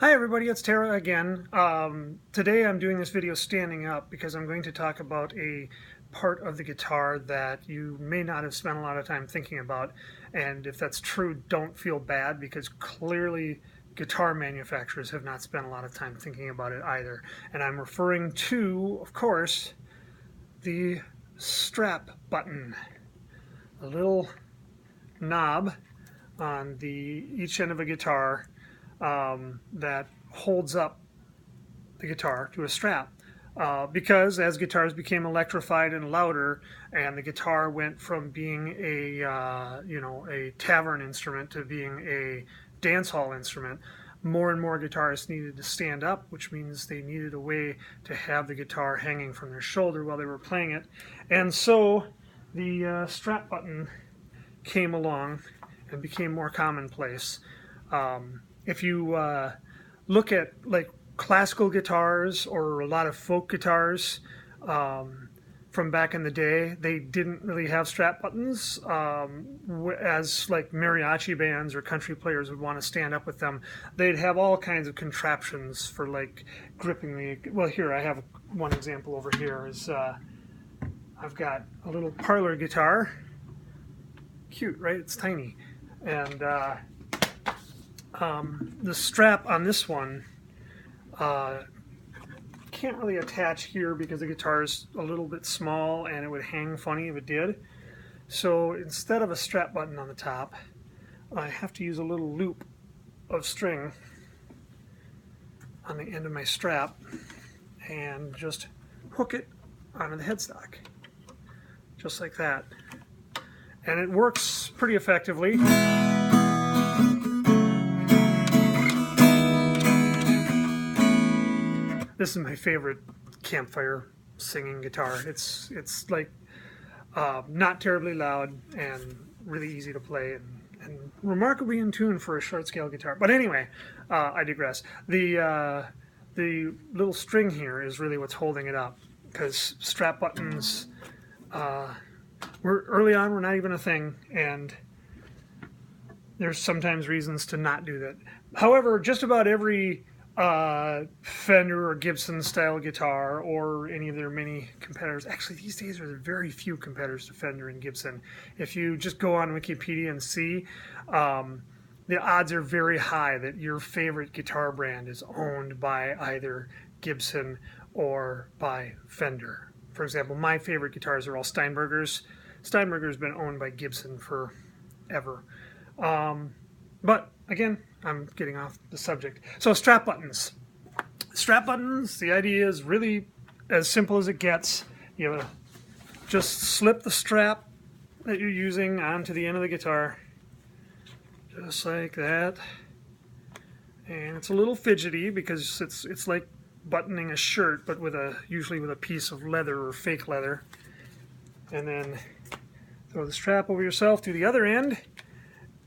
Hi everybody, it's Tara again. Today I'm doing this video standing up because I'm going to talk about a part of the guitar that you may not have spent a lot of time thinking about. And if that's true, don't feel bad because clearly guitar manufacturers have not spent a lot of time thinking about it either. And I'm referring to, of course, the strap button. A little knob on each end of a guitar that holds up the guitar to a strap. Because as guitars became electrified and louder, and the guitar went from being a tavern instrument to being a dance hall instrument, more and more guitarists needed to stand up, which means they needed a way to have the guitar hanging from their shoulder while they were playing it. And so the strap button came along and became more commonplace. If you look at like classical guitars or a lot of folk guitars from back in the day, they didn't really have strap buttons. As like mariachi bands or country players would want to stand up with them, they'd have all kinds of contraptions for like gripping the. Well, here I have one example over here. I've got a little parlor guitar. Cute, right? It's tiny, and the strap on this one can't really attach here because the guitar is a little bit small and it would hang funny if it did. So instead of a strap button on the top, I have to use a little loop of string on the end of my strap and just hook it onto the headstock, just like that. And it works pretty effectively. This is my favorite campfire singing guitar. It's like not terribly loud and really easy to play and remarkably in tune for a short scale guitar. But anyway, I digress. The little string here is really what's holding it up, because strap buttons early on were not even a thing, and there's sometimes reasons to not do that. However, just about every Fender or Gibson style guitar, or any of their many competitors. Actually, these days there are very few competitors to Fender and Gibson. If you just go on Wikipedia and see, the odds are very high that your favorite guitar brand is owned by either Gibson or by Fender. For example, my favorite guitars are all Steinbergers. Steinberger's been owned by Gibson forever. But again, I'm getting off the subject. So strap buttons. Strap buttons, the idea is really as simple as it gets. You just slip the strap that you're using onto the end of the guitar, just like that. And it's a little fidgety because it's like buttoning a shirt, but usually with a piece of leather or fake leather. And then throw the strap over yourself to the other end.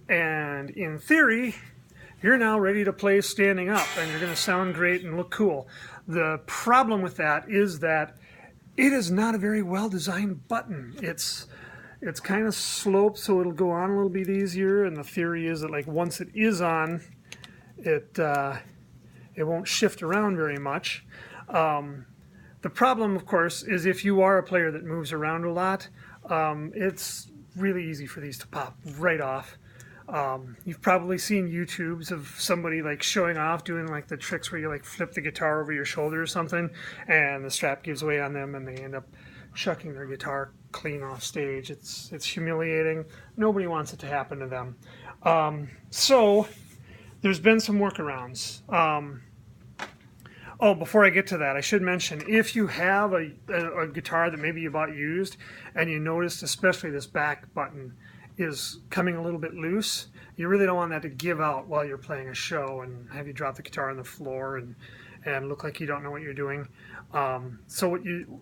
And in theory, you're now ready to play standing up, and you're going to sound great and look cool. The problem with that is that it is not a very well designed button. It's kind of sloped so it'll go on a little bit easier, and the theory is that like once it is on, it won't shift around very much. The problem, of course, is if you are a player that moves around a lot, it's really easy for these to pop right off. You've probably seen YouTubes of somebody like showing off doing like the tricks where you like flip the guitar over your shoulder or something, and the strap gives way on them and they end up chucking their guitar clean off stage. It's humiliating. Nobody wants it to happen to them. So there's been some workarounds. Oh, before I get to that, I should mention, if you have a guitar that maybe you bought used and you noticed especially this back button is coming a little bit loose, you really don't want that to give out while you're playing a show and have you drop the guitar on the floor and look like you don't know what you're doing. So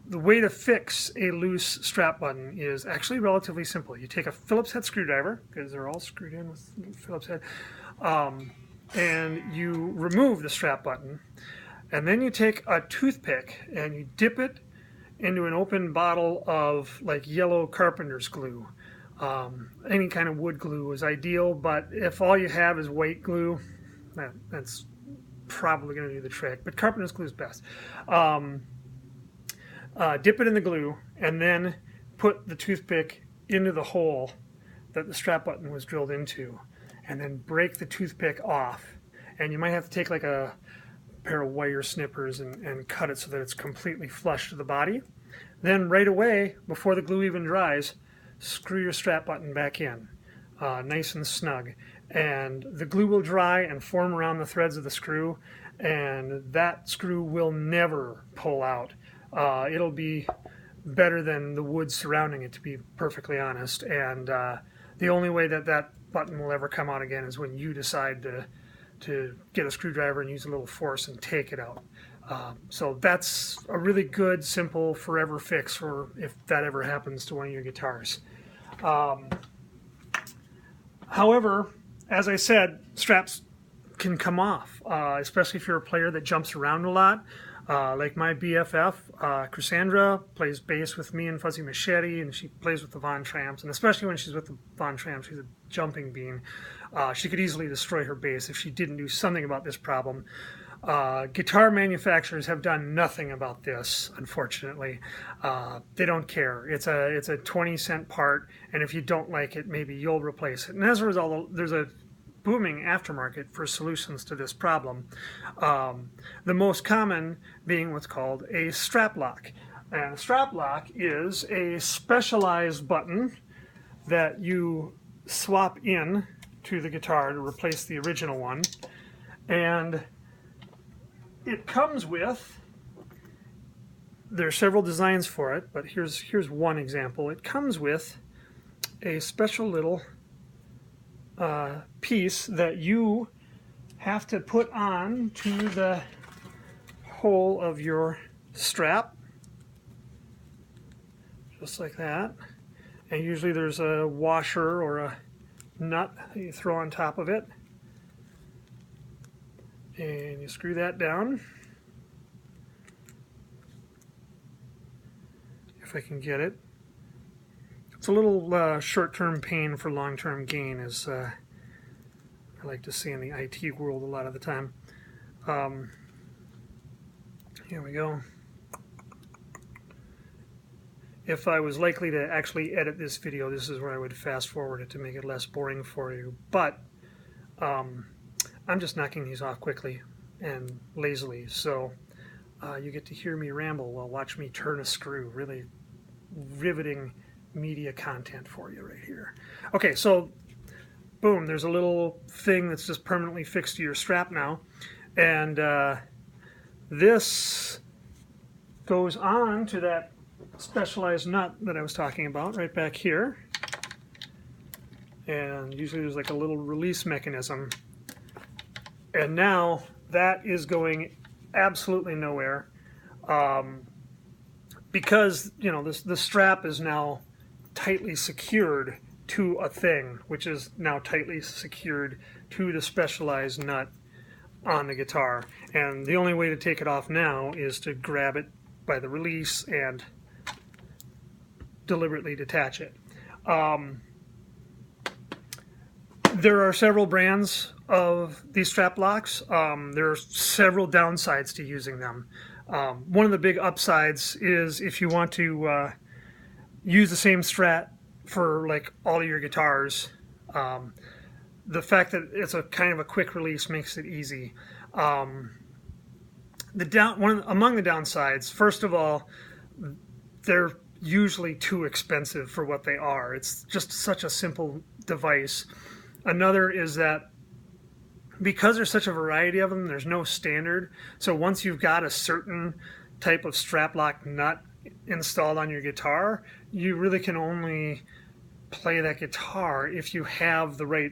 the way to fix a loose strap button is actually relatively simple. You take a Phillips head screwdriver, because they're all screwed in with Phillips head, and you remove the strap button, and then you take a toothpick and you dip it into an open bottle of like yellow carpenter's glue. Any kind of wood glue is ideal, but if all you have is white glue, that's probably going to do the trick, but carpenter's glue is best. Dip it in the glue and then put the toothpick into the hole that the strap button was drilled into, and then break the toothpick off. And you might have to take like a pair of wire snippers and cut it so that it's completely flush to the body. Then right away, before the glue even dries, screw your strap button back in, nice and snug. And the glue will dry and form around the threads of the screw, and that screw will never pull out. It'll be better than the wood surrounding it, to be perfectly honest. And the only way that that button will ever come out again is when you decide to get a screwdriver and use a little force and take it out. So that's a really good, simple, forever fix for if that ever happens to one of your guitars. However, as I said, straps can come off, especially if you're a player that jumps around a lot. Like my BFF, Cassandra, plays bass with me and Fuzzy Machete, and she plays with the Von Tramps, and especially when she's with the Von Tramps, she's a jumping bean. She could easily destroy her bass if she didn't do something about this problem. Guitar manufacturers have done nothing about this, unfortunately. They don't care. It's a 20-cent part, and if you don't like it, maybe you'll replace it. And as a result, there's a booming aftermarket for solutions to this problem. The most common being what's called a strap lock. And a strap lock is a specialized button that you swap in to the guitar to replace the original one. And it comes with, there are several designs for it, but here's one example. It comes with a special little piece that you have to put on to the hole of your strap, just like that. And usually there's a washer or a nut that you throw on top of it, and you screw that down. If I can get it. It's a little short-term pain for long-term gain, as I like to see in the IT world a lot of the time. Here we go. If I was likely to actually edit this video, this is where I would fast forward it to make it less boring for you. But I'm just knocking these off quickly and lazily, so you get to hear me ramble while watch me turn a screw. Really riveting media content for you right here. Okay, so boom, there's a little thing that's just permanently fixed to your strap now, and this goes on to that specialized nut that I was talking about right back here, and usually there's like a little release mechanism, and now that is going absolutely nowhere, because you know the strap is now tightly secured to a thing, which is now tightly secured to the specialized nut on the guitar. And the only way to take it off now is to grab it by the release and deliberately detach it. There are several brands of these strap locks. There are several downsides to using them. One of the big upsides is if you want to use the same Strat for like all of your guitars. The fact that it's a kind of a quick release makes it easy. Among the downsides, first of all, they're usually too expensive for what they are. It's just such a simple device. Another is that because there's such a variety of them, there's no standard. So once you've got a certain type of strap lock nut installed on your guitar, you really can only play that guitar if you have the right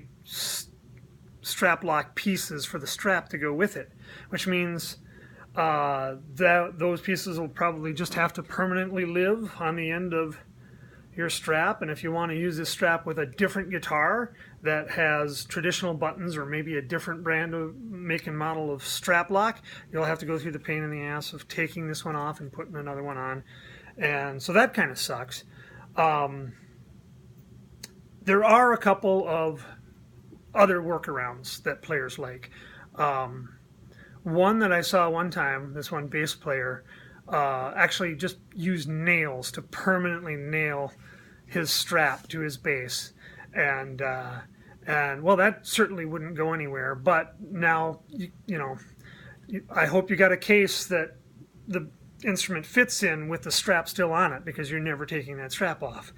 strap lock pieces for the strap to go with it, which means that those pieces will probably just have to permanently live on the end of your strap. And if you want to use this strap with a different guitar that has traditional buttons or maybe a different brand of make and model of strap lock, you'll have to go through the pain in the ass of taking this one off and putting another one on. And so that kind of sucks. There are a couple of other workarounds that players like. One that I saw one time, this one bass player, actually just used nails to permanently nail his strap to his bass, and well, that certainly wouldn't go anywhere. But now, I hope you got a case that the instrument fits in with the strap still on it, because you're never taking that strap off.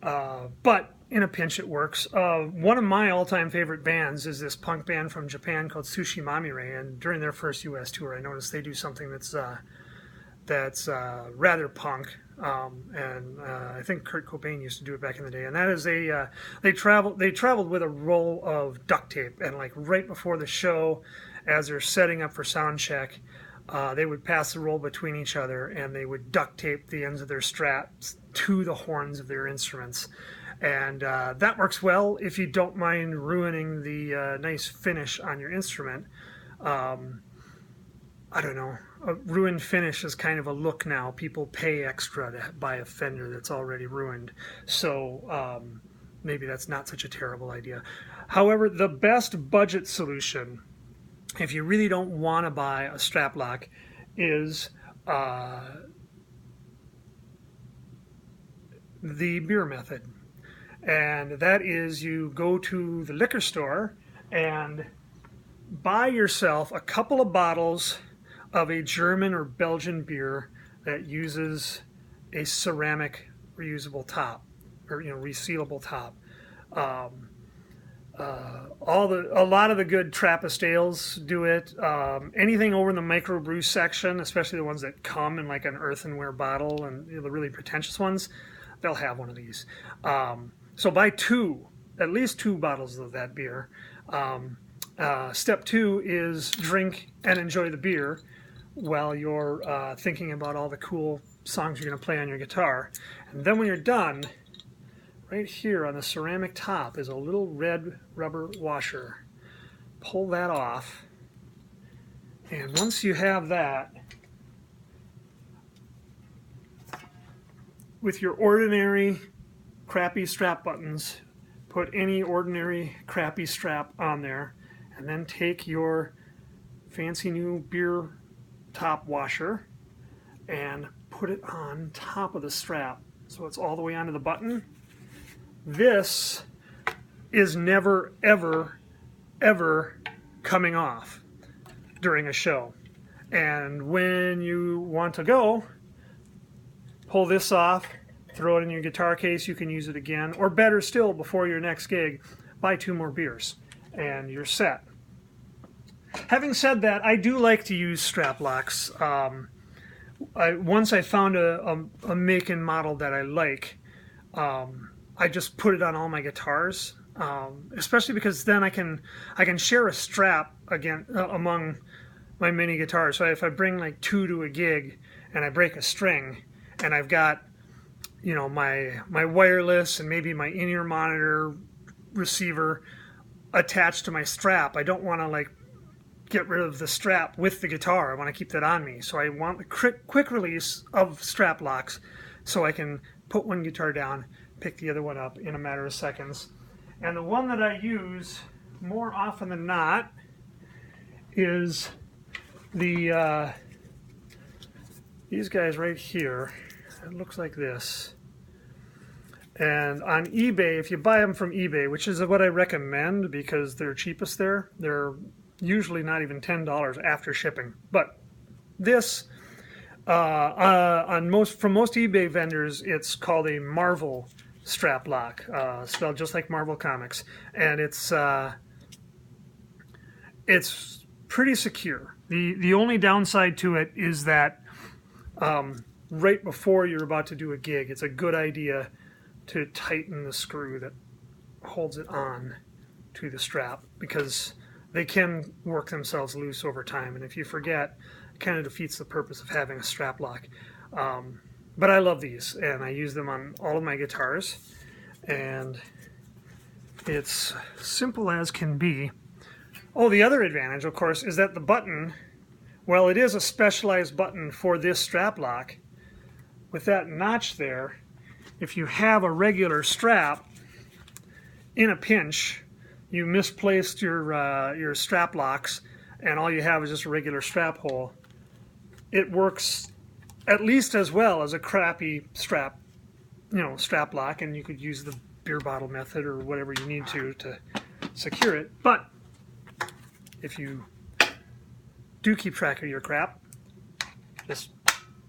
But in a pinch, it works. One of my all-time favorite bands is this punk band from Japan called Sushi Mamire, and during their first U.S. tour, I noticed they do something that's rather punk. And I think Kurt Cobain used to do it back in the day. And that is they traveled with a roll of duct tape, and like right before the show, as they're setting up for sound check, they would pass the roll between each other, and they would duct tape the ends of their straps to the horns of their instruments. And that works well if you don't mind ruining the nice finish on your instrument. I don't know. A ruined finish is kind of a look now. People pay extra to buy a Fender that's already ruined. So maybe that's not such a terrible idea. However, the best budget solution, if you really don't want to buy a strap lock, is the beer method. And that is, you go to the liquor store and buy yourself a couple of bottles of a German or Belgian beer that uses a ceramic reusable top, or resealable top. A lot of the good Trappist ales do it. Anything over in the microbrew section, especially the ones that come in like an earthenware bottle, and the really pretentious ones, they'll have one of these. So buy at least two bottles of that beer. Step 2 is drink and enjoy the beer while you're thinking about all the cool songs you're going to play on your guitar. And then when you're done, right here on the ceramic top is a little red rubber washer. Pull that off, and once you have that, with your ordinary crappy strap buttons, put any ordinary crappy strap on there, and then take your fancy new beer top washer and put it on top of the strap so it's all the way onto the button. This is never, ever, ever coming off during a show. And when you want to go, pull this off, throw it in your guitar case. You can use it again, or better still, before your next gig, buy 2 more beers and you're set. Having said that, I do like to use strap locks. Once I found a make and model that I like, I just put it on all my guitars, especially because then I can share a strap again among my mini guitars. So if I bring like 2 to a gig and I break a string, and I've got my wireless and maybe my in-ear monitor receiver attached to my strap, I don't want to like get rid of the strap with the guitar. I want to keep that on me. So I want the quick release of strap locks, so I can put one guitar down, pick the other one up in a matter of seconds. And the one that I use more often than not is these guys right here. It looks like this. And on eBay, if you buy them from eBay, which is what I recommend because they're cheapest there, they're usually not even $10 after shipping. But this, from most eBay vendors, it's called a Marvel strap lock, spelled just like Marvel Comics, and it's pretty secure. The only downside to it is that right before you're about to do a gig, it's a good idea to tighten the screw that holds it on to the strap, because they can work themselves loose over time, and if you forget, it kind of defeats the purpose of having a strap lock. But I love these, and I use them on all of my guitars, and it's simple as can be. Oh, the other advantage, of course, is that the button, well, it is a specialized button for this strap lock. With that notch there, if you have a regular strap, in a pinch, you misplaced your strap locks and all you have is just a regular strap hole, it works at least as well as a crappy strap, strap lock, and you could use the beer bottle method or whatever you need to secure it. But if you do keep track of your crap, just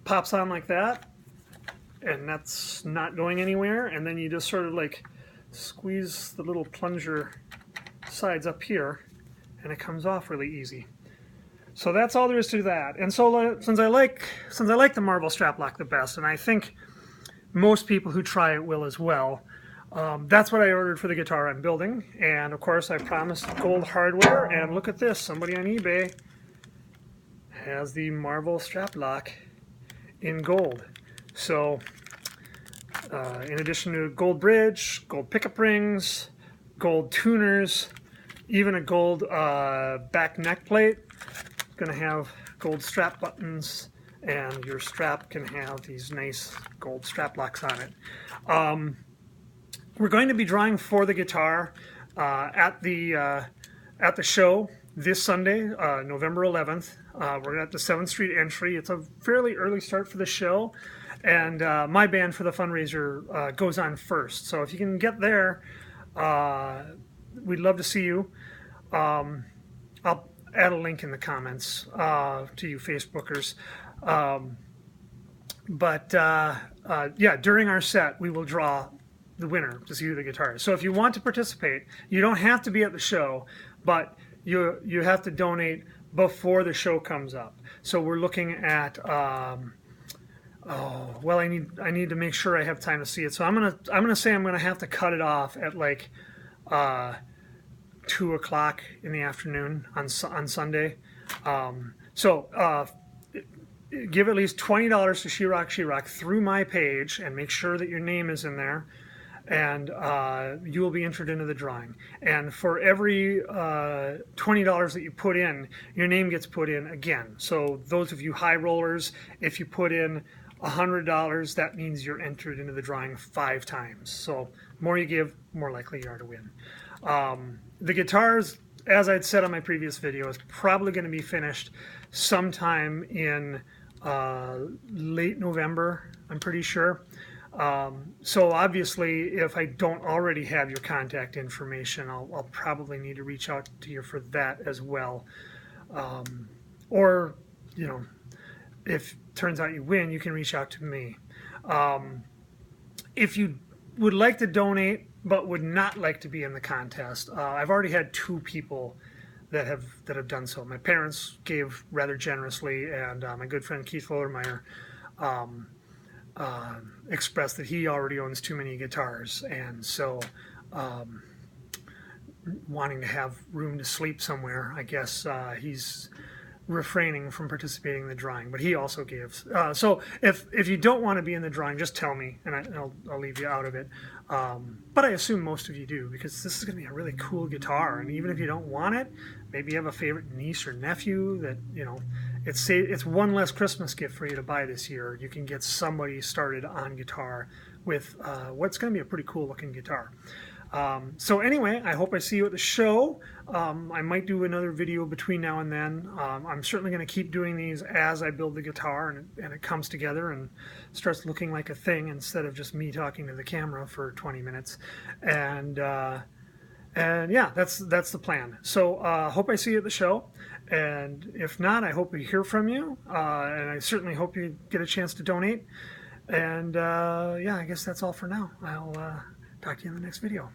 pops on like that, and that's not going anywhere, and then you just sort of like squeeze the little plunger sides up here and it comes off really easy. So that's all there is to that. And so since I like the Marvel strap lock the best, and I think most people who try it will as well, that's what I ordered for the guitar I'm building. And of course I promised gold hardware, and look at this, somebody on eBay has the Marvel strap lock in gold. So in addition to gold bridge, gold pickup rings, gold tuners, even a gold back neck plate, it's going to have gold strap buttons, and your strap can have these nice gold strap locks on it. We're going to be drawing for the guitar at the show this Sunday, November 11th. We're at the 7th Street entry. It's a fairly early start for the show, and my band for the fundraiser goes on first. So if you can get there, we'd love to see you. I'll add a link in the comments to you Facebookers. Yeah, during our set, we will draw the winner to see who the guitar is. So if you want to participate, you don't have to be at the show, but you have to donate before the show comes up. So we're looking at I need to make sure I have time to see it. So I'm gonna say I'm gonna have to cut it off at like 2 o'clock in the afternoon on Sunday. Give at least $20 to Sherock through my page and make sure that your name is in there, and you will be entered into the drawing. And for every $20 that you put in, your name gets put in again. So those of you high rollers, if you put in $100, that means you're entered into the drawing 5 times. So more you give, more likely you are to win. The guitars, as I'd said on my previous video, is probably going to be finished sometime in late November, I'm pretty sure. So obviously, if I don't already have your contact information, I'll probably need to reach out to you for that as well. Or, if it turns out you win, you can reach out to me. If you would like to donate but would not like to be in the contest, I've already had 2 people that have done so. My parents gave rather generously, and my good friend Keith Fullermeyer expressed that he already owns too many guitars, and so wanting to have room to sleep somewhere, I guess he's refraining from participating in the drawing, but he also gives. So if you don't want to be in the drawing, just tell me, and I'll leave you out of it. But I assume most of you do, because this is going to be a really cool guitar, and even if you don't want it, maybe you have a favorite niece or nephew that, it's one less Christmas gift for you to buy this year. You can get somebody started on guitar with what's going to be a pretty cool looking guitar. So anyway, I hope I see you at the show. I might do another video between now and then. I'm certainly going to keep doing these as I build the guitar and it comes together and starts looking like a thing instead of just me talking to the camera for 20 minutes. And yeah, that's the plan. So hope I see you at the show. And if not, I hope we hear from you. And I certainly hope you get a chance to donate. And yeah, I guess that's all for now. I'll talk to you in the next video.